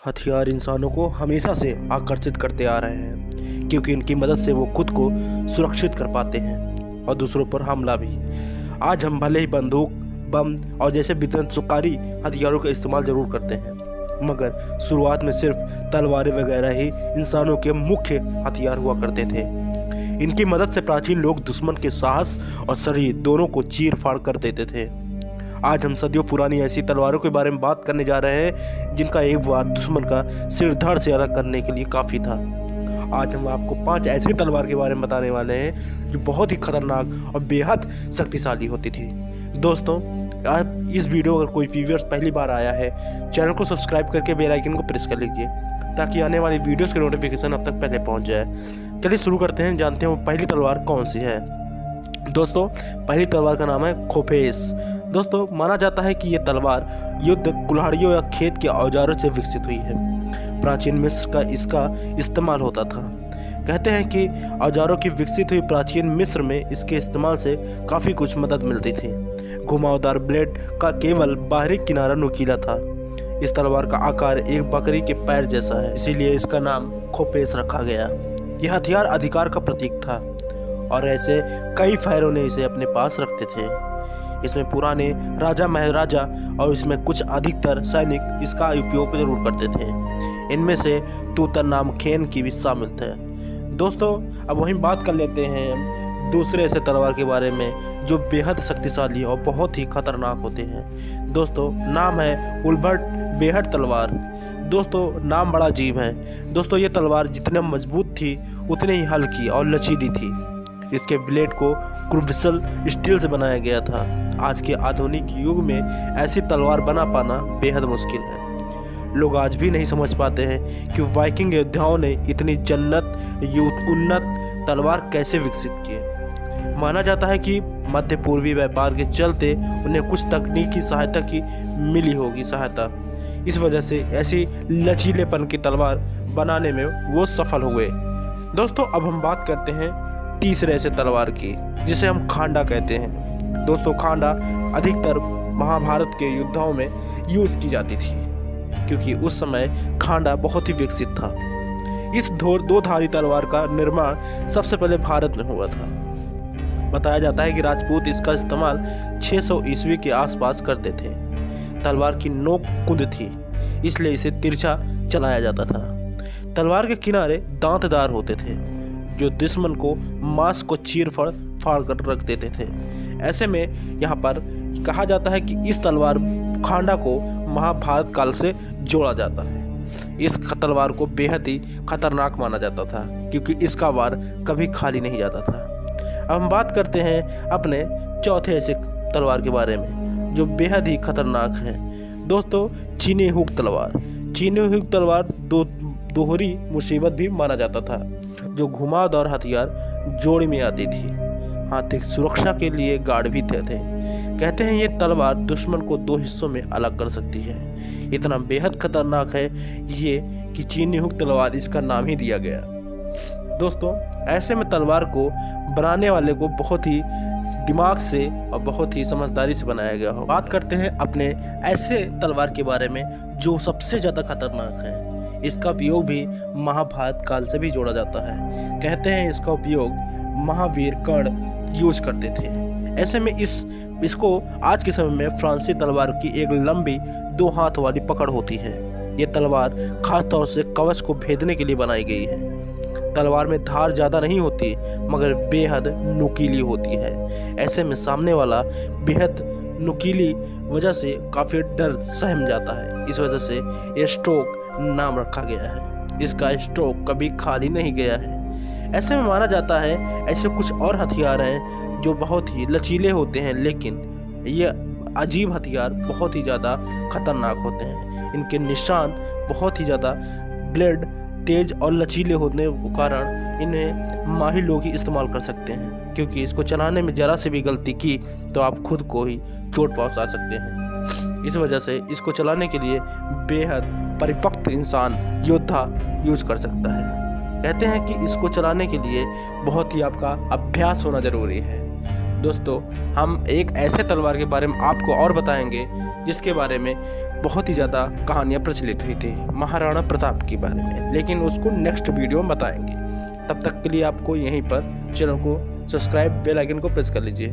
हथियार इंसानों को हमेशा से आकर्षित करते आ रहे हैं क्योंकि इनकी मदद से वो खुद को सुरक्षित कर पाते हैं और दूसरों पर हमला भी। आज हम भले ही बंदूक, बम और जैसे विध्वंसकारी हथियारों का इस्तेमाल जरूर करते हैं, मगर शुरुआत में सिर्फ तलवारें वगैरह ही इंसानों के मुख्य हथियार हुआ करते थे। इनकी मदद से प्राचीन लोग दुश्मन के साहस और शरीर दोनों को चीर फाड़ कर देते थे। आज हम सदियों पुरानी ऐसी तलवारों के बारे में बात करने जा रहे हैं जिनका एक बार दुश्मन का सिर धड़ से अलग करने के लिए काफ़ी था। आज हम आपको 5 ऐसी तलवार के बारे में बताने वाले हैं जो बहुत ही खतरनाक और बेहद शक्तिशाली होती थी। दोस्तों, आप इस वीडियो अगर कोई व्यूअर्स पहली बार आया है, चैनल को सब्सक्राइब करके बेल आइकन को प्रेस कर लीजिए ताकि आने वाली वीडियोस के नोटिफिकेशन अब तक पहले पहुंच जाए। चलिए शुरू करते हैं, जानते हैं वो पहली तलवार कौन सी है। दोस्तों, पहली तलवार का नाम है खोपेस। दोस्तों, माना जाता है कि ये तलवार युद्ध, कुल्हाड़ियों या खेत के औजारों से विकसित हुई है। प्राचीन मिस्र का इसका इस्तेमाल होता था। कहते हैं कि औजारों की विकसित हुई प्राचीन मिस्र में इसके इस्तेमाल से काफ़ी कुछ मदद मिलती थी। घुमावदार ब्लेड का केवल बाहरी किनारा नुकीला था। इस तलवार का आकार एक बकरी के पैर जैसा है, इसीलिए इसका नाम खोपेस रखा गया। यह हथियार अधिकार का प्रतीक था और ऐसे कई फ़राओं ने इसे अपने पास रखते थे। इसमें पुराने राजा महाराजा और इसमें कुछ अधिकतर सैनिक इसका उपयोग जरूर करते थे। इनमें से तूतनखामन की भी शामिल थे। दोस्तों, अब वहीं बात कर लेते हैं दूसरे ऐसे तलवार के बारे में जो बेहद शक्तिशाली और बहुत ही खतरनाक होते हैं। दोस्तों, नाम है उल्बर्ट बेहद तलवार। दोस्तों, नाम बड़ा अजीब है। दोस्तों, ये तलवार जितने मजबूत थी उतनी ही हल्की और लचीली थी। इसके ब्लेड को क्रूसिबल स्टील से बनाया गया था। आज के आधुनिक युग में ऐसी तलवार बना पाना बेहद मुश्किल है। लोग आज भी नहीं समझ पाते हैं कि वाइकिंग योद्धाओं ने इतनी उन्नत तलवार कैसे विकसित किए। माना जाता है कि मध्य पूर्वी व्यापार के चलते उन्हें कुछ तकनीकी सहायता की मिली होगी सहायता। इस वजह से ऐसी लचीलेपन की तलवार बनाने में वो सफल हुए। दोस्तों, अब हम बात करते हैं तीसरे ऐसे तलवार की जिसे हम खांडा कहते हैं। दोस्तों, खांडा अधिकतर महाभारत के युद्धों में यूज़ की जाती थी क्योंकि उस समय खांडा बहुत ही विकसित था। इस दो धारी तलवार का निर्माण सबसे पहले भारत में हुआ था। बताया जाता है कि राजपूत इसका इस्तेमाल 600 ईस्वी के आसपास करते थे। तलवार की नोक कुंद थी, इसलिए इसे तिरछा चलाया जाता था। तलवार के किनारे दांतदार होते थे जो दुश्मन को मांस को चीर फाड़ कर रख देते थे। ऐसे में यहाँ पर कहा जाता है कि इस तलवार खांडा को महाभारत काल से जोड़ा जाता है। इस तलवार को बेहद ही खतरनाक माना जाता था क्योंकि इसका वार कभी खाली नहीं जाता था। अब हम बात करते हैं अपने चौथे ऐसे तलवार के बारे में जो बेहद ही खतरनाक है। दोस्तों, चीनी हुक तलवार। चीनी हुक तलवार दोहरी मुसीबत भी माना जाता था जो घुमावदार हथियार जोड़ी में आती थी। हाथी सुरक्षा के लिए गार्ड भी थे। कहते हैं ये तलवार दुश्मन को 2 हिस्सों में अलग कर सकती है। इतना बेहद खतरनाक है ये कि चीनी हुक तलवार इसका नाम ही दिया गया। दोस्तों, ऐसे में तलवार को बनाने वाले को बहुत ही दिमाग से और बहुत ही समझदारी से बनाया गया हो। बात करते हैं अपने ऐसे तलवार के बारे में जो सबसे ज़्यादा खतरनाक है। इसका उपयोग भी महाभारत काल से भी जोड़ा जाता है। कहते हैं इसका उपयोग महावीर कर्ण यूज करते थे। ऐसे में इसको आज के समय में फ्रांसीसी तलवार की एक लंबी 2 हाथ वाली पकड़ होती है। ये तलवार खास तौर से कवच को भेदने के लिए बनाई गई है। तलवार में धार ज़्यादा नहीं होती मगर बेहद नुकीली होती है। ऐसे में सामने वाला बेहद नुकीली वजह से काफ़ी डर सहम जाता है। इस वजह से ये स्ट्रोक नाम रखा गया है। इसका स्ट्रोक कभी खाली नहीं गया है। ऐसे में माना जाता है ऐसे कुछ और हथियार हैं जो बहुत ही लचीले होते हैं, लेकिन ये अजीब हथियार बहुत ही ज़्यादा खतरनाक होते हैं। इनके निशान बहुत ही ज़्यादा ब्लेड तेज और लचीले होने के कारण इन्हें माहिर लोग ही इस्तेमाल कर सकते हैं क्योंकि इसको चलाने में ज़रा से भी गलती की तो आप खुद को ही चोट पहुंचा सकते हैं। इस वजह से इसको चलाने के लिए बेहद परिपक्व इंसान योद्धा यूज कर सकता है। कहते हैं कि इसको चलाने के लिए बहुत ही आपका अभ्यास होना ज़रूरी है। दोस्तों, हम एक ऐसे तलवार के बारे में आपको और बताएंगे जिसके बारे में बहुत ही ज़्यादा कहानियाँ प्रचलित हुई थी महाराणा प्रताप के बारे में, लेकिन उसको नेक्स्ट वीडियो में बताएंगे। तब तक के लिए आपको यहीं पर चैनल को सब्सक्राइब, बेल आइकन को प्रेस कर लीजिए।